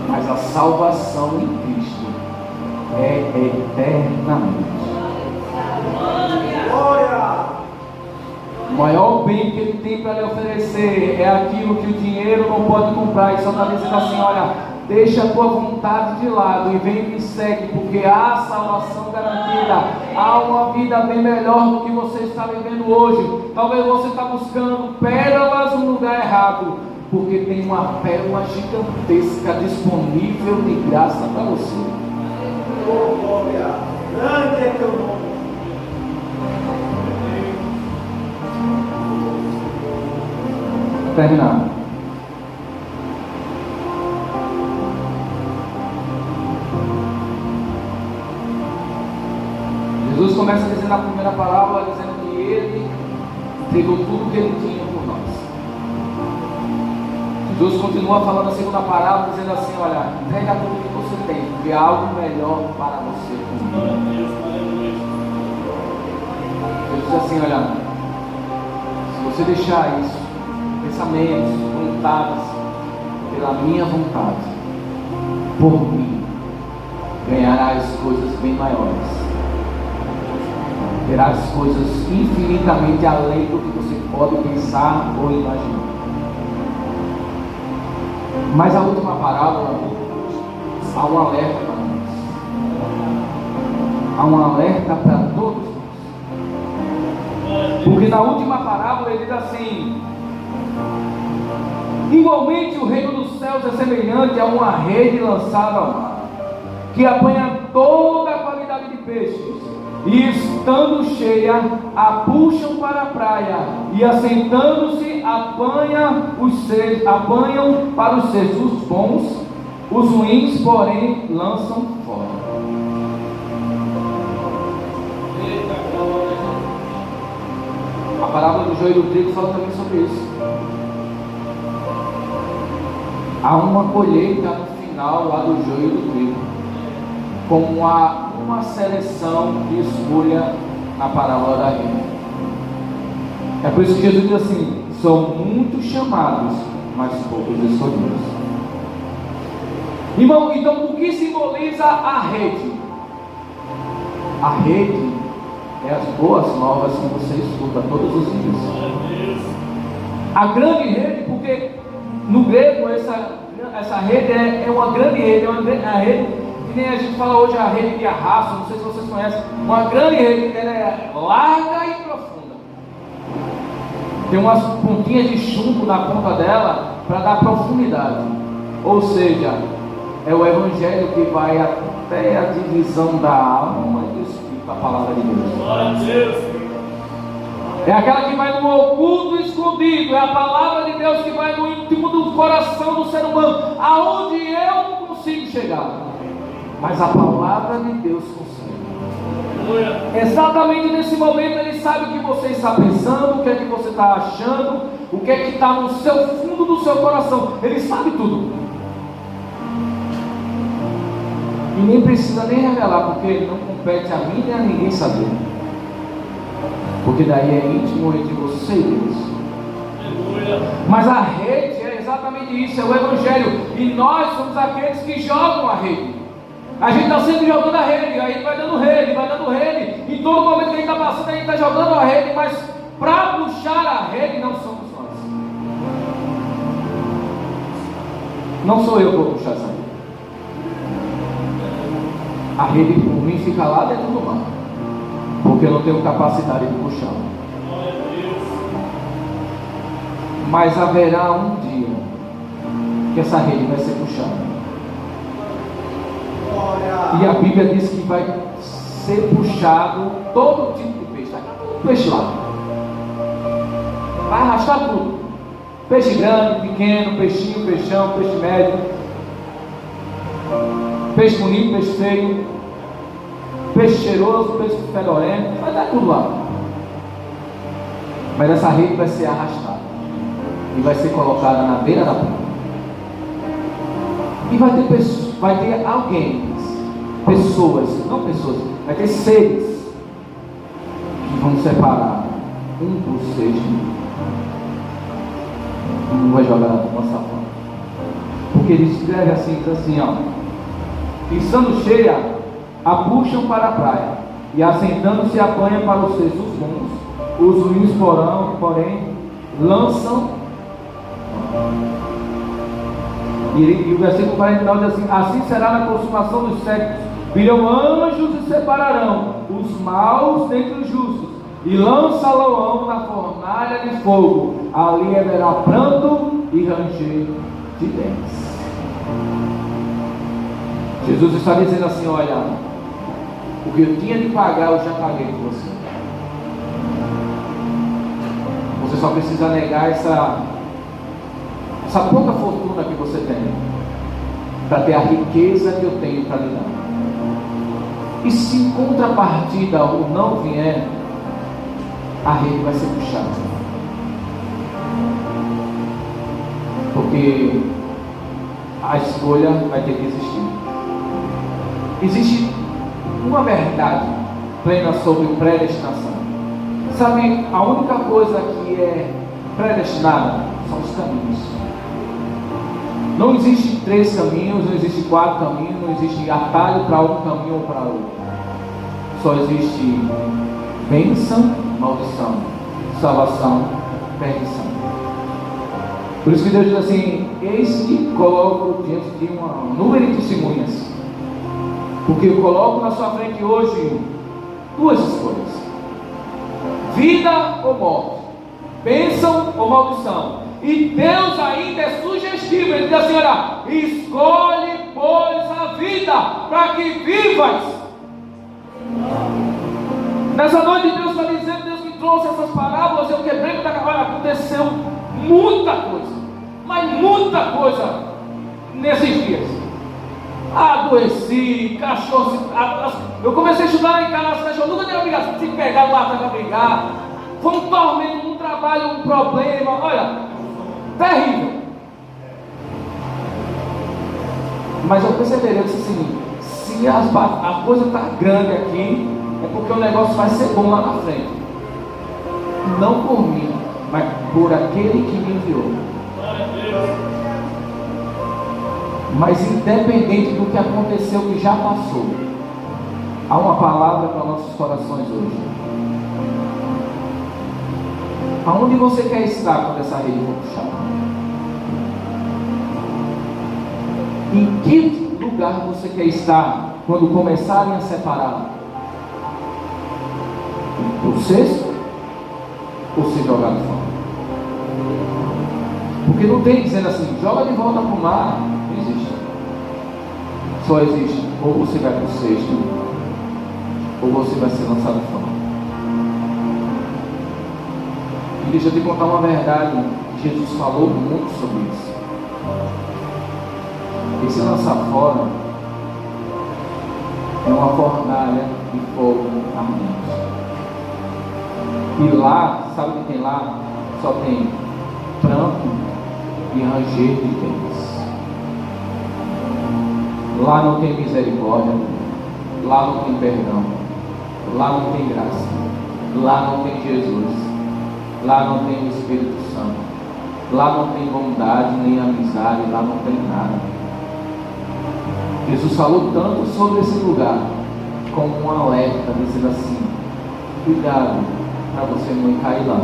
Mas a salvação em Cristo é eternamente. Glória. O maior bem que Ele tem para lhe oferecer é aquilo que o dinheiro não pode comprar. E só está dizendo assim: olha, deixa a tua vontade de lado e vem e me segue, porque há salvação garantida, há uma vida bem melhor do que você está vivendo hoje. Talvez você está buscando pérolas no lugar errado, porque tem uma pérola gigantesca disponível de graça para você. Glória. Grande é teu nome. Terminar. Jesus começa dizendo na primeira parábola, dizendo que Ele entregou tudo que Ele tinha por nós. Jesus continua falando na segunda parábola, dizendo assim: olha, entrega tudo que você tem, porque há algo melhor para você. Jesus diz assim: olha, se você deixar isso, pensamentos, vontades, pela minha vontade, por mim, ganharás coisas bem maiores. Terás coisas infinitamente além do que você pode pensar ou imaginar. Mas a última parábola há um alerta para nós. Há um alerta para todos nós. Porque na última parábola ele diz assim: igualmente o reino dos céus é semelhante a uma rede lançada ao mar, que apanha toda a qualidade de peixes, e estando cheia, a puxam para a praia, e assentando-se, apanham para os cestos os bons, os ruins, porém, lançam fora. A parábola do joio e do trigo fala também sobre isso. Há uma colheita no final lá do joio e do trigo, como há uma seleção de escolha na parábola da rede. É por isso que Jesus diz assim: São muitos chamados, mas poucos escolhidos. Irmão, então o que simboliza a rede? A rede é as boas novas que você escuta todos os dias. A grande rede, porque no grego essa rede é uma grande rede, a rede que nem a gente fala hoje, a rede de arrasto, não sei se vocês conhecem. Uma grande rede, ela é larga e profunda. Tem umas pontinhas de chumbo na ponta dela para dar profundidade. Ou seja, é o evangelho que vai até a divisão da alma e do espírito, a palavra de Deus. É aquela que vai no oculto escondido, é a palavra de Deus que vai no íntimo do coração do ser humano, aonde eu não consigo chegar, mas a palavra de Deus consegue. Exatamente nesse momento ele sabe o que você está pensando, o que é que você está achando, o que é que está no seu fundo do seu coração, ele sabe tudo. E nem precisa nem revelar, porque não compete a mim nem a ninguém saber. Porque daí é íntimo entre você e Deus. Mas a rede é exatamente isso, é o evangelho. E nós somos aqueles que jogam a rede. A gente está sempre jogando a rede, aí vai dando rede. Em todo momento que a gente está passando, a gente está jogando a rede. Mas para puxar a rede não somos nós. Não sou eu que vou puxar essa rede. A rede por mim fica lá dentro do mar, porque eu não tenho capacidade de puxar. Mas haverá um dia que essa rede vai ser puxada. E a Bíblia diz que vai ser puxado todo tipo de peixe. Um peixe lá vai arrastar tudo. Peixe grande, pequeno, peixinho, peixão, peixe médio, peixe bonito, peixe feio, peixe cheiroso, peixe fedorento, vai dar tudo lá. Mas essa rede vai ser arrastada e vai ser colocada na beira da praia. E vai ter alguém, vai ter seres que vão separar um dos seis. Não vai jogar na nossa fora. Porque ele escreve assim, diz assim, ó: estando cheia, a puxam para a praia, e assentando-se apanha para os cestos bons. Os ruins, porém, lançam. E o versículo 49 diz assim: assim será na consumação dos séculos. Virão anjos e separarão os maus dentre os justos, e lançá-lo na fornalha de fogo. Ali haverá pranto e ranger de dentes. Jesus está dizendo assim: olha, o que eu tinha de pagar, eu já paguei por você. Você só precisa negar essa pouca fortuna que você tem, para ter a riqueza que eu tenho para lhe dar. E se em contrapartida o não vier, a rede vai ser puxada. Porque a escolha vai ter que existir. Existe uma verdade plena sobre predestinação. Sabe, a única coisa que é predestinada são os caminhos. Não existe 3 caminhos, não existe 4 caminhos, não existe atalho para um caminho ou para outro. Só existe bênção, maldição, salvação, perdição. Por isso que Deus diz assim: eis que coloco diante de uma nuvem de testemunhas. Porque eu coloco na sua frente hoje 2 escolhas: vida ou morte, bênção ou maldição. E Deus ainda é sugestivo. Ele diz assim: olha, escolhe, pois, a vida, para que vivas. Nessa noite Deus está dizendo, Deus me trouxe essas parábolas, eu quebrei muita coisa. Aconteceu muita coisa, mas muita coisa nesses dias. Adoeci, cachorro, eu comecei a estudar lá em casa, os cachorros nunca tinham brigado, se pegar, matar para brigar. Foi um tormento, um trabalho, um problema, olha, terrível. Mas eu perceberia o seguinte: se a coisa está grande aqui, é porque o negócio vai ser bom lá na frente. Não por mim, mas por aquele que me enviou. Mas independente do que aconteceu, que já passou, há uma palavra para nossos corações hoje. Aonde você quer estar quando essa rede for puxada? Em que lugar você quer estar quando começarem a separar? O cesto ou ser jogado fora? Porque não tem dizendo assim, joga de volta para o mar. Não existe. Só existe, ou você vai para o cesto, ou você vai ser lançado fora. E deixa eu te contar uma verdade. Jesus falou muito sobre isso. Esse lançar fora é uma fornalha de fogo ardente. E lá, sabe o que tem lá? Só tem pranto e ranger de dentes. Lá não tem misericórdia, lá não tem perdão, lá não tem graça, lá não tem Jesus, lá não tem o Espírito Santo, lá não tem bondade nem amizade, lá não tem nada. Jesus falou tanto sobre esse lugar como um alerta, dizendo assim: cuidado para você não cair lá,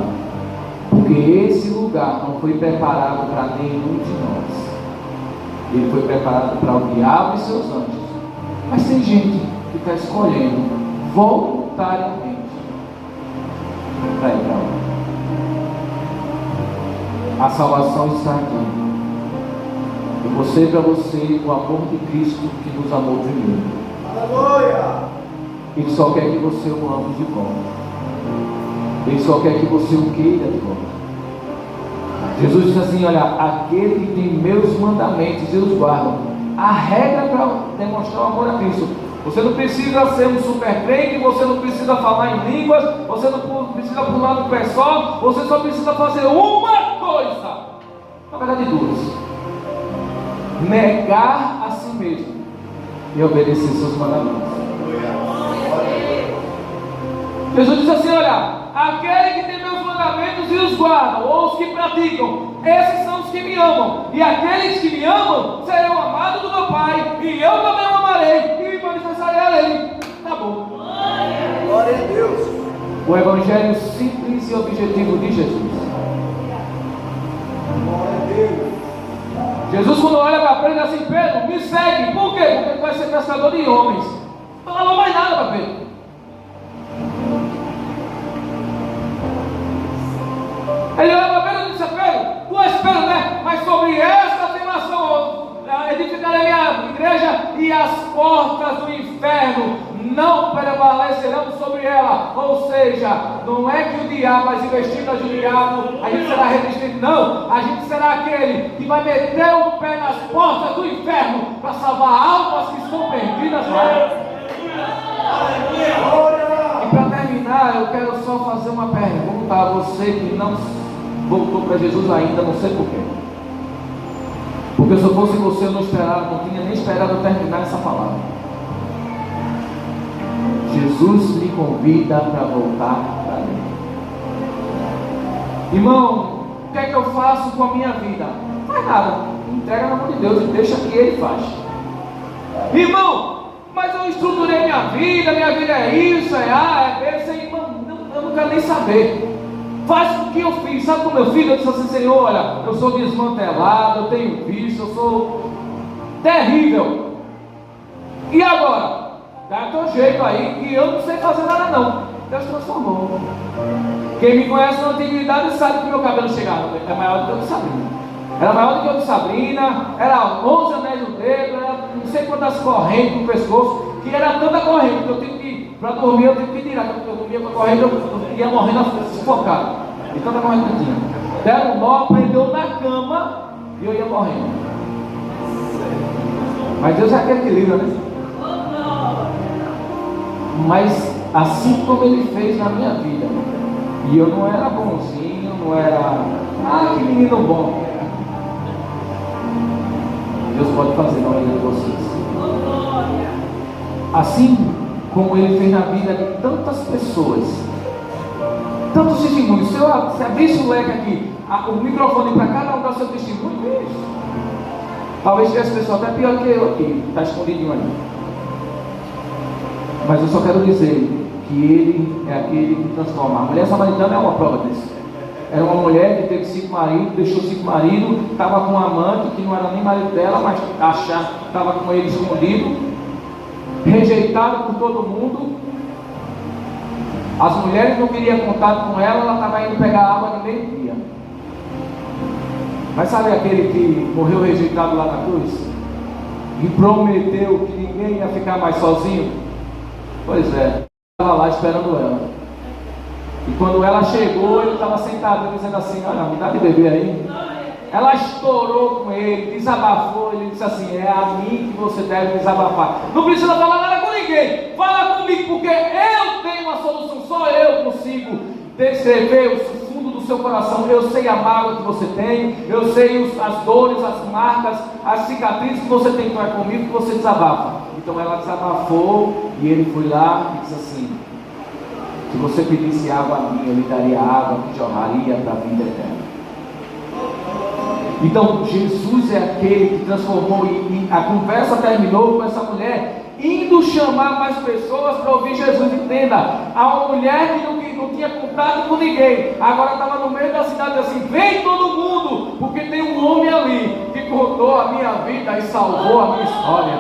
porque esse lugar não foi preparado para nenhum de nós. Ele foi preparado para o diabo e seus anjos. Mas tem gente que está escolhendo voluntariamente para ir para lá. A salvação está aqui. Eu vou ser para você o amor de Cristo que nos amou primeiro. Aleluia! Ele só quer que você o ame de volta. Ele só quer que você o queira de volta. Jesus diz assim: olha, aquele que tem meus mandamentos e os guarda. A regra para demonstrar o amor a Cristo. Você não precisa ser um super crente, você não precisa falar em línguas, você não precisa pular no pé só, você só precisa fazer uma coisa. Na verdade, duas: negar a si mesmo e obedecer seus mandamentos. Jesus diz assim: olha, aquele que tem meus mandamentos e os guardam, ou os que praticam, esses são os que me amam, e aqueles que me amam serão amados do meu Pai, e eu também o amarei e me manifestarei a ele. Tá bom. Glória a Deus. O evangelho simples e objetivo de Jesus. Glória a Deus. Jesus, quando olha para Pedro, diz assim: Pedro, me segue. Por quê? Porque ele vai ser pescador de homens. Não falou mais nada para Pedro. Ele olha para Pedro e diz: Pedro, tu és Pedro, né? Mas sobre esta afirmação edificarei a minha igreja, e as portas do inferno não prevalecerão sobre ela. Ou seja, não é que o diabo, as investidas do diabo, a gente será resistido, não. A gente será aquele que vai meter o pé nas portas do inferno para salvar almas que estão perdidas lá. E para terminar, eu quero só fazer uma pergunta a você que não voltou para Jesus ainda, não sei porquê. Porque se eu fosse você, eu não tinha nem esperado terminar essa palavra. Jesus me convida para voltar para Ele. Irmão, o que é que eu faço com a minha vida? Não faz nada, entrega na mão de Deus e deixa que Ele faz. Irmão, mas eu estruturei minha vida é isso, é esse, irmão, eu não quero nem saber. Faz o que eu fiz. Sabe como eu fiz? Eu disse assim: Senhor, olha, eu sou desmantelado, eu tenho vício, eu sou terrível. E agora? Dá teu jeito aí, que eu não sei fazer nada não. Deus transformou. Quem me conhece na antiguidade sabe que meu cabelo chegava, é maior do que o de Sabrina. Era maior do que o de Sabrina, era 11 anéis no dedo, era não sei quantas correntes no pescoço, que era tanta corrente que eu tinha que, para dormir eu tinha que tirar, porque eu dormia com a corrente, eu ia morrendo sufocado, de tanta corrente que eu tinha. Deram um nó, prendeu na cama e eu ia morrendo. Mas Deus é aquele que livra, né? Mas assim como Ele fez na minha vida, e eu não era bonzinho, não era, que menino bom, Deus pode fazer na vida de vocês. Assim como Ele fez na vida de tantas pessoas tantos testemunhos. Se eu abrisse o leque aqui, o microfone para cada um dar seu testemunho, isso. Talvez tivesse pessoa até pior que eu aqui, está escondidinho ali. Mas eu só quero dizer que Ele é aquele que transforma. A mulher samaritana é uma prova disso. Era uma mulher que teve 5 maridos, deixou 5 maridos, estava com um amante que não era nem marido dela, mas estava com ele escondido, rejeitado por todo mundo. As mulheres não queriam contato com ela, ela estava indo pegar água no meio-dia. Mas sabe aquele que morreu rejeitado lá na cruz? E prometeu que ninguém ia ficar mais sozinho? Pois é, estava lá esperando ela. E quando ela chegou, ele estava sentado dizendo assim: olha, me dá de beber aí. Ela estourou com ele, desabafou. Ele disse assim: é a mim que você deve desabafar. Não precisa falar nada com ninguém, fala comigo, porque eu tenho uma solução. Só eu consigo descrever o fundo do seu coração. Eu sei a mágoa que você tem, eu sei as dores, as marcas, as cicatrizes que você tem. Então é comigo que você desabafa. Então ela desabafou e ele foi lá e disse assim: se você pedisse água a mim, eu lhe daria água que jorraria para a vida eterna. Então Jesus é aquele que transformou, e a conversa terminou com essa mulher indo chamar mais pessoas para ouvir Jesus. Entenda, a uma mulher que não tinha contato com ninguém, agora estava no meio da cidade assim: vem todo mundo, porque tem um homem ali que contou a minha vida e salvou a minha história.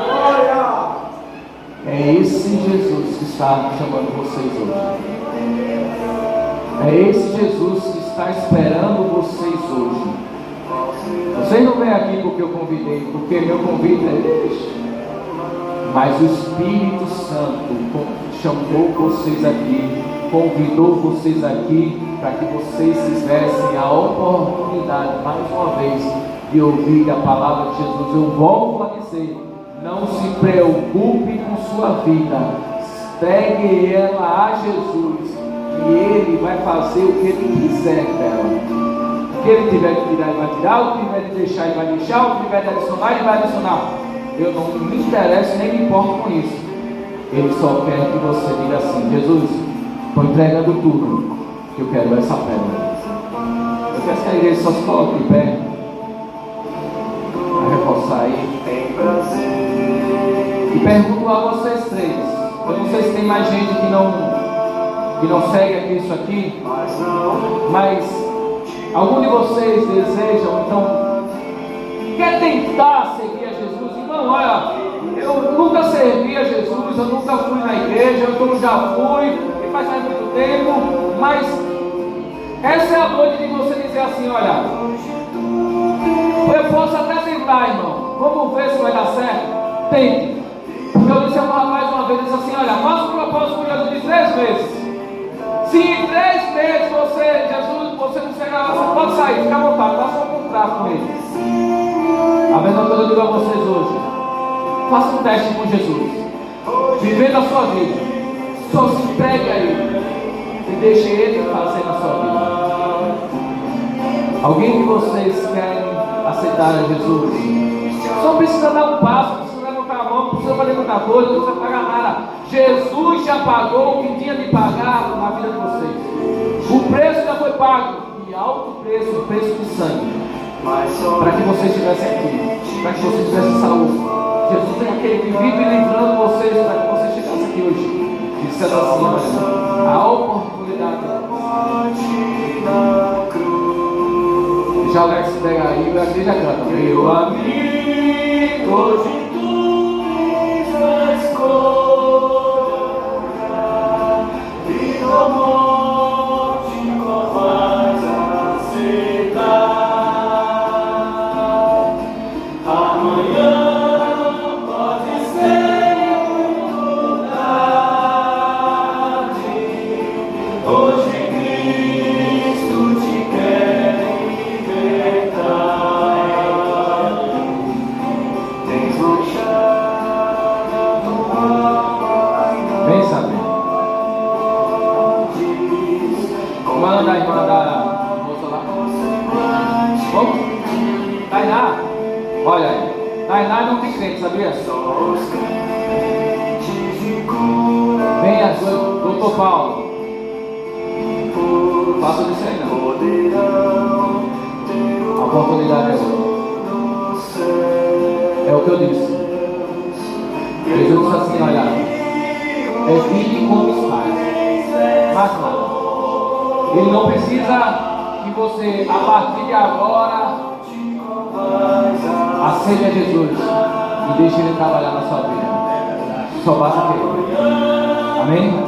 Glória! É esse Jesus que está chamando vocês hoje. É esse Jesus que está esperando vocês hoje. Vocês não vêm aqui porque eu convidei, porque meu convite é este. Mas o Espírito Santo chamou vocês aqui, convidou vocês aqui para que vocês tivessem a oportunidade, mais uma vez, de ouvir a palavra de Jesus. Eu volto a dizer: não se preocupe com sua vida, entregue ela a Jesus, e Ele vai fazer o que Ele quiser dela. O que Ele tiver de tirar, Ele vai tirar; o que tiver de deixar, Ele vai deixar; o que tiver de adicionar, Ele vai adicionar. Eu não me interesso nem me importo com isso. Ele só quer que você diga assim: Jesus, estou entregando tudo, que eu quero essa pérola. Eu quero que a igreja só se coloque de pé, para reforçar aí. E pergunto a vocês três, eu não sei se tem mais gente que não segue aqui isso aqui, mas algum de vocês desejam, então, quer tentar seguir a Jesus? Então, olha, eu nunca servi a Jesus, eu nunca fui na igreja, eu já fui, e faz muito tempo, mas essa é a noite de você dizer assim: olha, eu posso até tentar, irmão, vamos ver se vai dar certo. Tente. Eu disse a um rapaz uma vez, disse assim: olha, faça um propósito com Jesus de 3 meses. Se em 3 meses você não chegar lá, você pode sair, fica à vontade, faça um contrato com ele. A mesma coisa eu digo a vocês hoje: faça um teste com Jesus, vivendo a sua vida, só se entregue a Ele e deixe Ele fazer na sua vida. Alguém que vocês querem aceitar a Jesus, só precisa dar um passo, não precisa levantar a mão, não precisa fazer muita coisa, não precisa pagar nada. Jesus já pagou o que tinha de pagar na vida de vocês. O preço já foi pago, e alto preço, o preço de sangue, para que vocês estivessem aqui, para que vocês tivessem saúde. Jesus é aquele que vive livrando vocês, para que vocês chegassem aqui hoje. Isso é assim, a oportunidade. Já o Alex pega aí, o igreja canta: meu amigo de tua escolha, e do monte com mais aceitar. Amanhã pode ser tarde, hoje Cristo te quer libertar. Vem saber. Manda a irmã da moça lá. Vamos? Tainá. Olha aí. Tainá não tem crente, sabia? Venha, doutor Paulo. o que eu disse. Jesus disse assim: olha, fique como estás, mais nada. Ele não precisa que você, a partir de agora, aceite a Jesus e deixe Ele trabalhar na sua vida. Só basta ter. Amém?